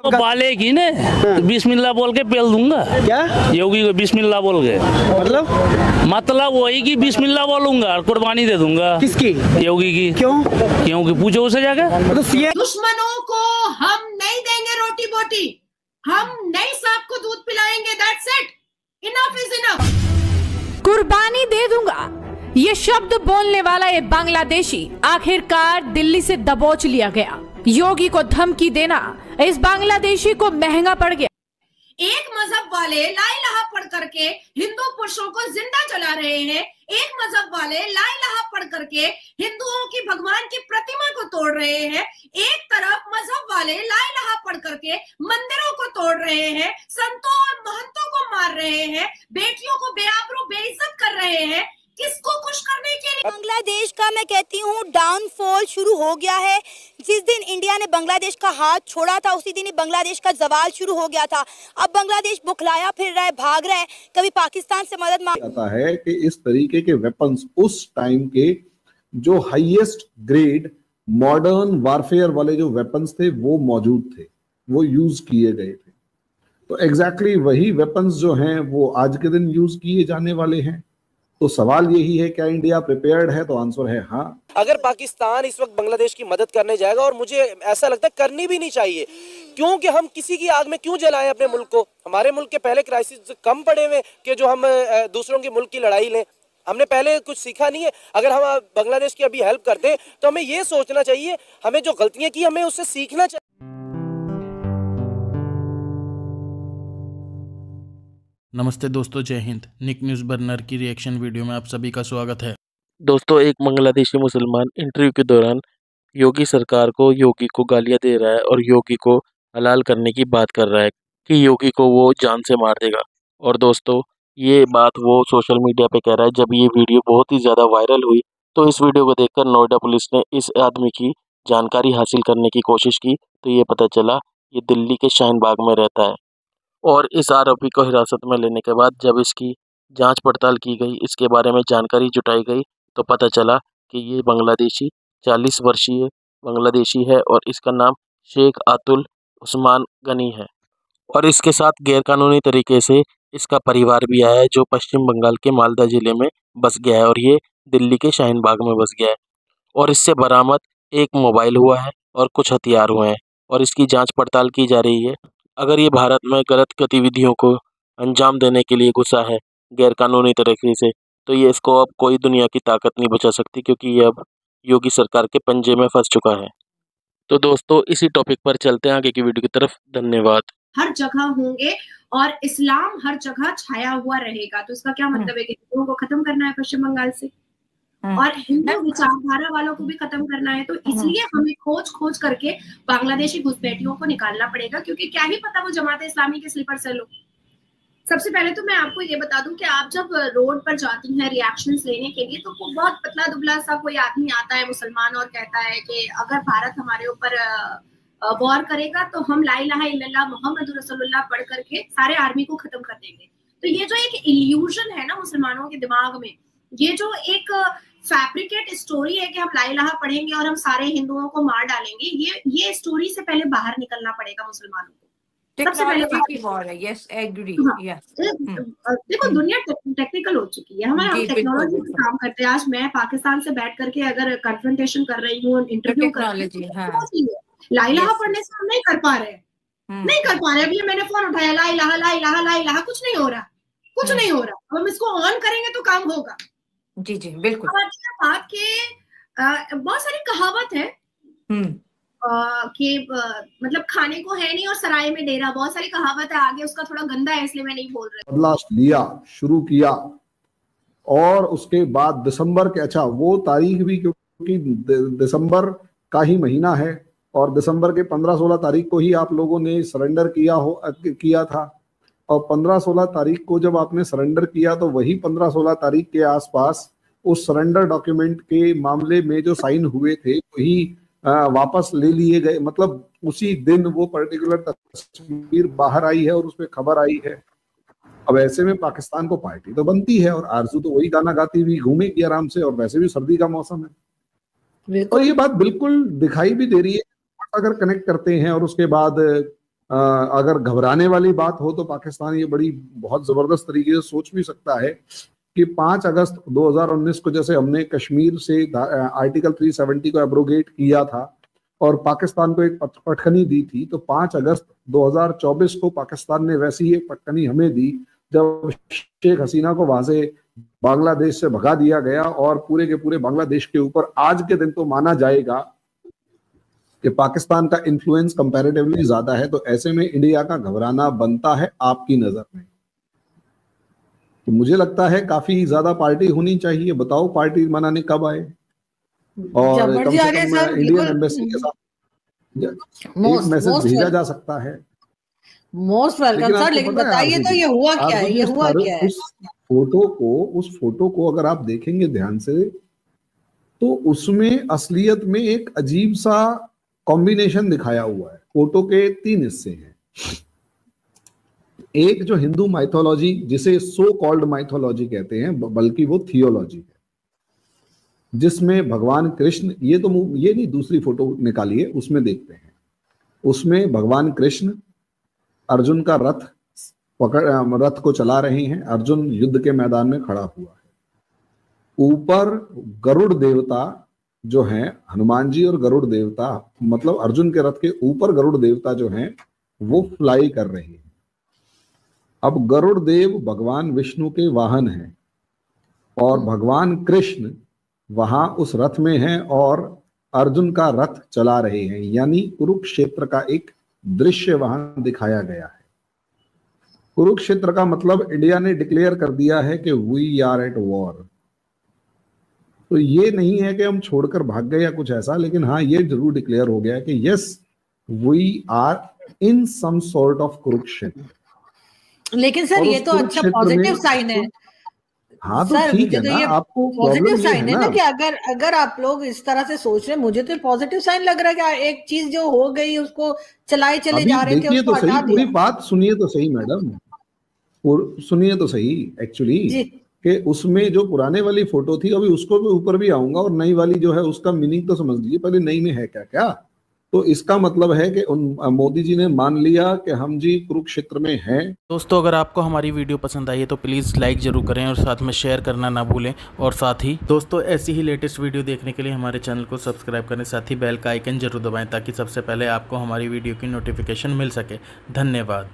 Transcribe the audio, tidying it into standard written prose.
तो पालेगी ने तो बिस्मिल्लाह बोल के पेल दूंगा। क्या योगी को बिस्मिल्लाह बोल के मतलब वही कि बिस्मिल्लाह बोलूंगा और कुर्बानी दे दूंगा। किसकी? योगी की। क्यों? क्योंकि पूछो उसे जाकर। तो दुश्मनों को हम नहीं देंगे रोटी बोटी, हम नहीं सांप को दूध पिलाएंगे। That's it, enough is enough. कुर्बानी दे दूंगा, ये शब्द बोलने वाला ये बांग्लादेशी आखिरकार दिल्ली से दबोच लिया गया। योगी को धमकी देना इस बांग्लादेशी को महंगा पड़ गया। एक मजहब वाले ला इलाहा पढ़ करके हिंदू पुरुषों को जिंदा जला रहे हैं, एक मजहब वाले ला इलाहा पढ़ करके हिंदुओं की भगवान की प्रतिमा को तोड़ रहे हैं, एक तरफ मजहब वाले ला इलाहा पढ़ करके मंदिरों को तोड़ रहे हैं, संतों और महंतों को मार रहे हैं, बेटियों को बेआबरू बेइज्जत कर रहे हैं। किसको खुश करने के लिए? बांग्लादेश का मैं कहती हूँ डाउनफॉल शुरू हो गया है। जिस दिन इंडिया ने बांग्लादेश का हाथ छोड़ा था उसी दिन ही बांग्लादेश का जवाल शुरू हो गया था। अब बांग्लादेश बुखलाया फिर रहा है, भाग रहा है, कभी पाकिस्तान से मदद मांग आता है कि इस तरीके के वेपन्स उस टाइम के जो हाईएस्ट ग्रेड मॉडर्न वारफेयर वाले जो वेपन्स थे वो मौजूद थे, वो यूज किए गए थे। तो एग्जैक्टली वही वेपन्स जो हैं वो आज के दिन यूज किए जाने वाले हैं। तो सवाल यही है, क्या इंडिया प्रिपेयर्ड है? तो आंसर है हाँ। अगर पाकिस्तान इस वक्त बांग्लादेश की मदद करने जाएगा, और मुझे ऐसा लगता है करनी भी नहीं चाहिए, क्योंकि हम किसी की आग में क्यों जलाएं अपने मुल्क को। हमारे मुल्क के पहले क्राइसिस कम पड़े हुए कि जो हम दूसरों के मुल्क की लड़ाई लें। हमने पहले कुछ सीखा नहीं है। अगर हम बांग्लादेश की अभी हेल्प करते हैं तो हमें ये सोचना चाहिए, हमें जो गलतियां की हमें उससे सीखना चाहिए। नमस्ते दोस्तों, जय हिंद। निक न्यूज़ बर्नर की रिएक्शन वीडियो में आप सभी का स्वागत है। दोस्तों, एक बांग्लादेशी मुसलमान इंटरव्यू के दौरान योगी सरकार को, योगी को गालियां दे रहा है और योगी को हलाल करने की बात कर रहा है कि योगी को वो जान से मार देगा। और दोस्तों, ये बात वो सोशल मीडिया पे कह रहा है। जब ये वीडियो बहुत ही ज़्यादा वायरल हुई तो इस वीडियो को देखकर नोएडा पुलिस ने इस आदमी की जानकारी हासिल करने की कोशिश की तो ये पता चला ये दिल्ली के शाहीन बाग में रहता है। और इस आरोपी को हिरासत में लेने के बाद जब इसकी जांच पड़ताल की गई, इसके बारे में जानकारी जुटाई गई तो पता चला कि ये बांग्लादेशी 40 वर्षीय बांग्लादेशी है और इसका नाम शेख अतुल उस्मान गनी है। और इसके साथ गैरकानूनी तरीके से इसका परिवार भी आया है जो पश्चिम बंगाल के मालदा ज़िले में बस गया है और ये दिल्ली के शाहीन बाग में बस गया है। और इससे बरामद एक मोबाइल हुआ है और कुछ हथियार हुए हैं और इसकी जाँच पड़ताल की जा रही है। अगर ये भारत में गलत गतिविधियों को अंजाम देने के लिए घुसा है गैरकानूनी तरीके से, तो ये इसको अब कोई दुनिया की ताकत नहीं बचा सकती, क्योंकि ये अब योगी सरकार के पंजे में फंस चुका है। तो दोस्तों, इसी टॉपिक पर चलते हैं आगे की वीडियो की तरफ। धन्यवाद। हर जगह होंगे और इस्लाम हर जगह छाया हुआ रहेगा। तो इसका क्या मतलब है कि हिंदुओं को खत्म करना है पश्चिम बंगाल से और हिंदू विचारधारा वालों को भी खत्म करना है। तो इसलिए हमें खोज करके बांग्लादेशी घुसपैठियों को निकालना पड़ेगा, क्योंकि क्या ही पता वो जमात इस्लामी के स्लीपर सेल हो। सबसे पहले तो मैं आपको ये बता दूं कि आप जब रोड पर जाती हैं रिएक्शंस लेने के लिए तो बहुत पतला दुबला सा कोई आदमी आता है मुसलमान और कहता है कि अगर भारत हमारे ऊपर वॉर करेगा तो हम ला इलाहा इल्लल्लाह मुहम्मद रसूलुल्लाह पढ़ करके सारे आर्मी को खत्म कर देंगे। तो ये जो एक इल्यूजन है ना मुसलमानों के दिमाग में, ये जो एक फैब्रिकेट स्टोरी है कि हम ला इलाहा पढ़ेंगे और हम सारे हिंदुओं को मार डालेंगे, ये स्टोरी से पहले बाहर निकलना पड़ेगा मुसलमानों को। सबसे पहले देखो दुनिया टेक्निकल हो चुकी है, हमारे टेक्नोलॉजी पे काम करते हैं। आज मैं पाकिस्तान से बैठ करके अगर कन्फ्रंटेशन कर रही हूँ, इंटरव्यू कर रही हूँ, ला इलाहा पढ़ने से हम नहीं कर पा रहे। अभी मैंने फोन उठाया, ला इलाहा, कुछ नहीं हो रहा। अब हम इसको ऑन करेंगे तो काम होगा। जी बिल्कुल। बात के बहुत सारी कहावत है कि मतलब खाने को है नहीं और सराय में डेरा, बहुत सारी कहावत है। आगे उसका थोड़ा गंदा है इसलिए मैं नहीं बोल रही। बदला लिया, शुरू किया और उसके बाद दिसंबर के, अच्छा वो तारीख भी, क्योंकि दिसंबर का ही महीना है और दिसंबर के 15-16 तारीख को ही आप लोगों ने सरेंडर किया था। और 15-16 तारीख को जब आपने सरेंडर किया तो वही 15-16 तारीख के आसपास उस सरेंडर डॉक्यूमेंट के मामले में जो साइन हुए थे वही वापस ले लिए गए। मतलब उसी दिन वो पर्टिकुलर तस्वीर बाहर आई है और उसमें खबर आई है। अब ऐसे में पाकिस्तान को पार्टी तो बनती है और आरजू तो वही गाना गाती हुई घूमेगी आराम से, और वैसे भी सर्दी का मौसम है। और ये बात बिल्कुल दिखाई भी दे रही है अगर कनेक्ट करते हैं। और उसके बाद अगर घबराने वाली बात हो तो पाकिस्तान ये बड़ी बहुत जबरदस्त तरीके से सोच भी सकता है कि 5 अगस्त 2019 को जैसे हमने कश्मीर से आर्टिकल 370 को एब्रोगेट किया था और पाकिस्तान को एक पटखनी दी थी, तो 5 अगस्त 2024 को पाकिस्तान ने वैसी ही एक पटखनी हमें दी जब शेख हसीना को वहां से बांग्लादेश से भगा दिया गया और पूरे के पूरे बांग्लादेश के ऊपर आज के दिन तो माना जाएगा कि पाकिस्तान का इन्फ्लुएंस कंपैरेटिवली ज्यादा है। तो ऐसे में इंडिया का घबराना बनता है आपकी नजर में। तो मुझे लगता है काफी ज्यादा पार्टी होनी चाहिए। बताओ पार्टी मनाने कब आए, और कम से कम इंडियन एम्बेसी के साथ एक मैसेज भेजा जा सकता है। मोस्ट वेलकम सर, लेकिन बताइए तो ये हुआ क्या है? ये हुआ क्या है? उस फोटो को अगर आप देखेंगे ध्यान से तो उसमें असलियत में एक अजीब सा कॉम्बिनेशन दिखाया हुआ है। फोटो के 3 हिस्से हैं। एक जो हिंदू माइथोलॉजी, जिसे सो कॉल्ड माइथोलॉजी कहते हैं, बल्कि वो थियोलॉजी है, जिसमें भगवान कृष्ण, ये नहीं, दूसरी फोटो निकालिए, उसमें देखते हैं। उसमें भगवान कृष्ण अर्जुन का रथ को चला रहे हैं। अर्जुन युद्ध के मैदान में खड़ा हुआ है। ऊपर गरुड़ देवता जो हैं, हनुमान जी और गरुड़ देवता, मतलब अर्जुन के रथ के ऊपर गरुड़ देवता जो हैं वो फ्लाई कर रहे हैं। अब गरुड़ देव भगवान विष्णु के वाहन हैं और भगवान कृष्ण वहां उस रथ में हैं और अर्जुन का रथ चला रहे हैं, यानी कुरुक्षेत्र का एक दृश्य वहां दिखाया गया है। कुरुक्षेत्र का मतलब इंडिया ने डिक्लेयर कर दिया है कि वी आर एट वॉर। तो ये नहीं है कि हम छोड़कर भाग गए या कुछ ऐसा, लेकिन हाँ ये जरूर डिक्लेयर हो गया है कि yes we are in some sort of Kurukshetra. लेकिन सर ये तो अच्छा पॉजिटिव साइन है। हाँ तो ठीक है ना, आपको पॉजिटिव साइन है ना कि अगर आप लोग इस तरह से सोच रहे हैं, मुझे तो पॉजिटिव साइन लग रहा है कि एक चीज जो हो गई उसको चलाए चले जा रहे थे। देखिए तो सही, पूरी बात सुनिए तो सही मैडम, सुनिए तो सही। एक्चुअली कि उसमें जो पुराने वाली फोटो थी, अभी उसको भी ऊपर भी आऊंगा, और नई वाली जो है उसका मीनिंग तो समझ लीजिए। पहले नई में है क्या क्या, तो इसका मतलब है कि मोदी जी ने मान लिया कि हम जी कुरुक्षेत्र में हैं। दोस्तों अगर आपको हमारी वीडियो पसंद आई है तो प्लीज़ लाइक ज़रूर करें और साथ में शेयर करना ना भूलें। और साथ ही दोस्तों ऐसी ही लेटेस्ट वीडियो देखने के लिए हमारे चैनल को सब्सक्राइब करें, साथ ही बेल का आइकन जरूर दबाएं ताकि सबसे पहले आपको हमारी वीडियो की नोटिफिकेशन मिल सके। धन्यवाद।